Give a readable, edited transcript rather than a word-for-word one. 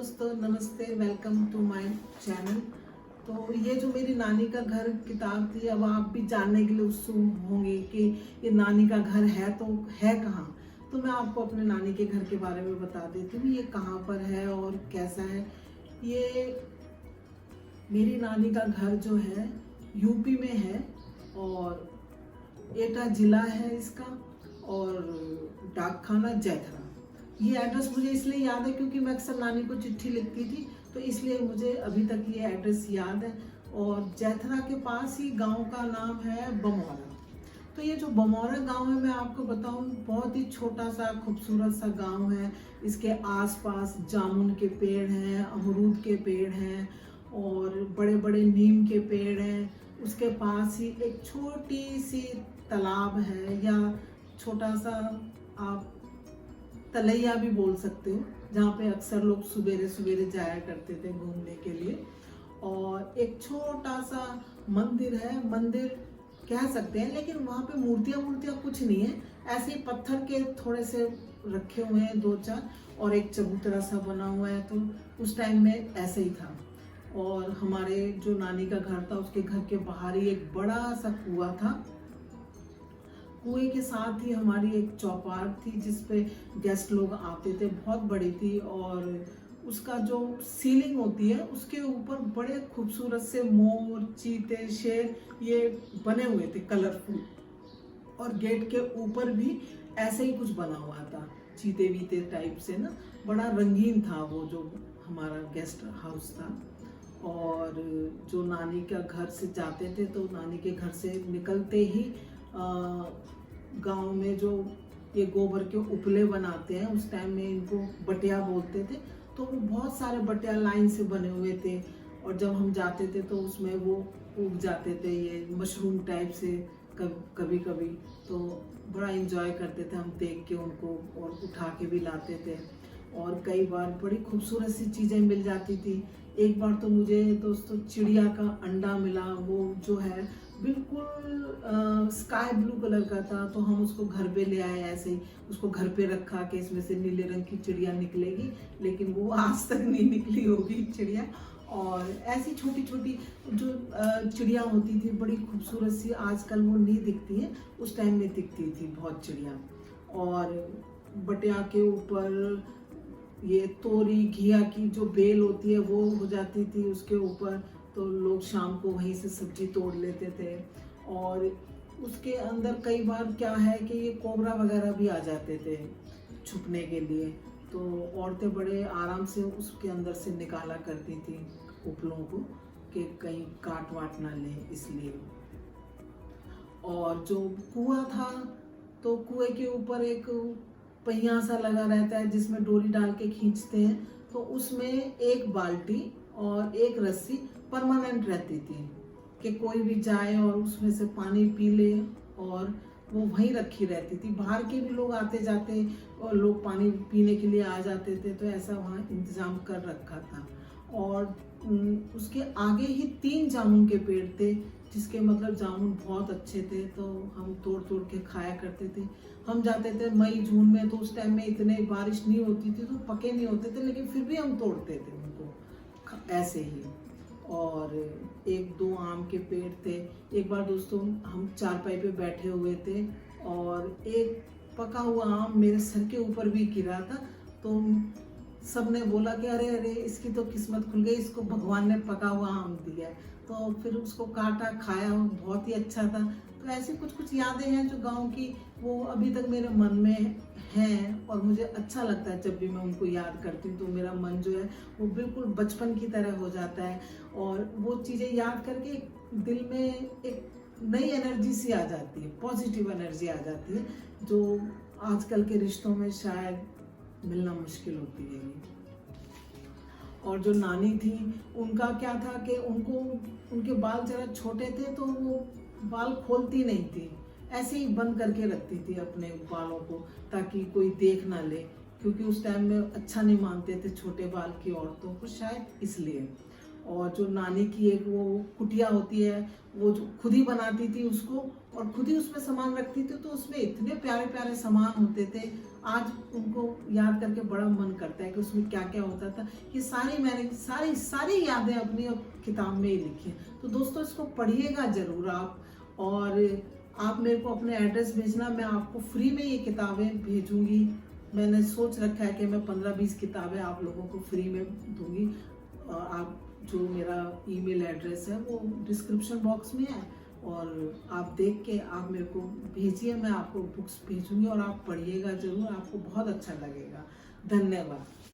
दोस्तों, नमस्ते। Welcome to my channel. तो ये जो मेरी नानी का घर किताब थी, अब आप भी जानने के लिए उत्सुक होंगे कि ये नानी का घर है तो है कहाँ। तो मैं आपको अपने नानी के घर के बारे में बता देती हूँ, ये कहाँ पर है और कैसा है। ये मेरी नानी का घर जो है यूपी में है और एटा जिला है इसका, और डाकखाना जैथरा। ये एड्रेस मुझे इसलिए याद है क्योंकि मैं अक्सर नानी को चिट्ठी लिखती थी, तो इसलिए मुझे अभी तक ये एड्रेस याद है। और जैथरा के पास ही गांव का नाम है बमौरा। तो ये जो बमौरा गांव है, मैं आपको बताऊं, बहुत ही छोटा सा खूबसूरत सा गांव है। इसके आसपास जामुन के पेड़ हैं, अमरूद के पेड़ हैं और बड़े बड़े नीम के पेड़ हैं। उसके पास ही एक छोटी सी तालाब है, या छोटा सा आप तलैया भी बोल सकते हो, जहाँ पे अक्सर लोग सवेरे सवेरे जाया करते थे घूमने के लिए। और एक छोटा सा मंदिर है, मंदिर कह सकते हैं, लेकिन वहाँ पे मूर्तियाँ कुछ नहीं है। ऐसे ही पत्थर के थोड़े से रखे हुए हैं दो चार, और एक चबूतरा सा बना हुआ है। तो उस टाइम में ऐसे ही था। और हमारे जो नानी का घर था, उसके घर के बाहर ही एक बड़ा सा कुआं था। कुएं के साथ ही हमारी एक चौपाट थी जिसपे गेस्ट लोग आते थे, बहुत बड़ी थी। और उसका जो सीलिंग होती है, उसके ऊपर बड़े खूबसूरत से मोर, चीते, शेर ये बने हुए थे, कलरफुल। और गेट के ऊपर भी ऐसे ही कुछ बना हुआ था, चीते वीते टाइप से ना, बड़ा रंगीन था वो जो हमारा गेस्ट हाउस था। और जो नानी का घर से जाते थे, तो नानी के घर से निकलते ही गांव में जो ये गोबर के उपले बनाते हैं, उस टाइम में इनको बटिया बोलते थे। तो वो बहुत सारे बटिया लाइन से बने हुए थे, और जब हम जाते थे तो उसमें वो उग जाते थे, ये मशरूम टाइप से कभी कभी। तो बड़ा इंजॉय करते थे हम देख के उनको, और उठा के भी लाते थे। और कई बार बड़ी खूबसूरत सी चीज़ें मिल जाती थी। एक बार तो मुझे दोस्तों चिड़िया का अंडा मिला, वो जो है बिल्कुल स्काई ब्लू कलर का था। तो हम उसको घर पे ले आए, ऐसे ही उसको घर पे रखा कि इसमें से नीले रंग की चिड़िया निकलेगी, लेकिन वो आज तक नहीं निकली होगी चिड़िया। और ऐसी छोटी छोटी जो चिड़िया होती थी, बड़ी खूबसूरत सी, आजकल वो नहीं दिखती है, उस टाइम में दिखती थी बहुत चिड़िया। और बटिया के ऊपर ये तोरी घिया की जो बेल होती है वो हो जाती थी उसके ऊपर। तो लोग शाम को वहीं से सब्जी तोड़ लेते थे। और उसके अंदर कई बार क्या है कि ये कोबरा वगैरह भी आ जाते थे छुपने के लिए। तो औरतें बड़े आराम से उसके अंदर से निकाला करती थी उपलों को, कि कहीं काट वाट ना लें इसलिए। और जो कुआं था, तो कुएं के ऊपर एक पहिया सा लगा रहता है जिसमें डोरी डाल के खींचते हैं। तो उसमें एक बाल्टी और एक रस्सी परमानेंट रहती थी, कि कोई भी जाए और उसमें से पानी पी ले, और वो वहीं रखी रहती थी। बाहर के भी लोग आते जाते और लोग पानी पीने के लिए आ जाते थे, तो ऐसा वहाँ इंतजाम कर रखा था। और उसके आगे ही 3 जामुन के पेड़ थे, जिसके मतलब जामुन बहुत अच्छे थे। तो हम तोड़ तोड़ के खाया करते थे। हम जाते थे मई जून में, तो उस टाइम में इतने बारिश नहीं होती थी, तो पके नहीं होते थे, लेकिन फिर भी हम तोड़ते थे उनको ऐसे ही। और 1-2 आम के पेड़ थे। एक बार दोस्तों हम चारपाई पे बैठे हुए थे, और एक पका हुआ आम मेरे सर के ऊपर भी गिरा था। तो सबने बोला कि अरे अरे, इसकी तो किस्मत खुल गई, इसको भगवान ने पका हुआ आम दिया है। तो फिर उसको काटा, खाया, बहुत ही अच्छा था। तो ऐसी कुछ कुछ यादें हैं जो गांव की, वो अभी तक मेरे मन में हैं, और मुझे अच्छा लगता है जब भी मैं उनको याद करती हूँ। तो मेरा मन जो है वो बिल्कुल बचपन की तरह हो जाता है, और वो चीज़ें याद करके दिल में एक नई एनर्जी सी आ जाती है, पॉजिटिव एनर्जी आ जाती है, जो आजकल के रिश्तों में शायद मिलना मुश्किल होती है। और जो नानी थी, उनका क्या था कि उनके बाल जरा छोटे थे, तो वो बाल खोलती नहीं थी, ऐसे ही बंद करके रखती थी अपने बालों को, ताकि कोई देख ना ले, क्योंकि उस टाइम में अच्छा नहीं मानते थे छोटे बाल की औरतों को, शायद इसलिए। और जो नानी की एक वो कुटिया होती है, वो जो खुद ही बनाती थी उसको, और खुद ही उसमें सामान रखती थी। तो उसमें इतने प्यारे प्यारे सामान होते थे, आज उनको याद करके बड़ा मन करता है कि उसमें क्या क्या होता था। ये सारी मैंने सारी यादें अपनी किताब में ही लिखी हैं। तो दोस्तों इसको पढ़िएगा ज़रूर आप, और आप मेरे को अपने एड्रेस भेजना, मैं आपको फ्री में ये किताबें भेजूंगी। मैंने सोच रखा है कि मैं 15-20 किताबें आप लोगों को फ्री में दूंगी। आप जो मेरा ईमेल एड्रेस है वो डिस्क्रिप्शन बॉक्स में है, और आप देख के आप मेरे को भेजिए, मैं आपको बुक्स भेजूंगी और आप पढ़िएगा ज़रूर, आपको बहुत अच्छा लगेगा। धन्यवाद।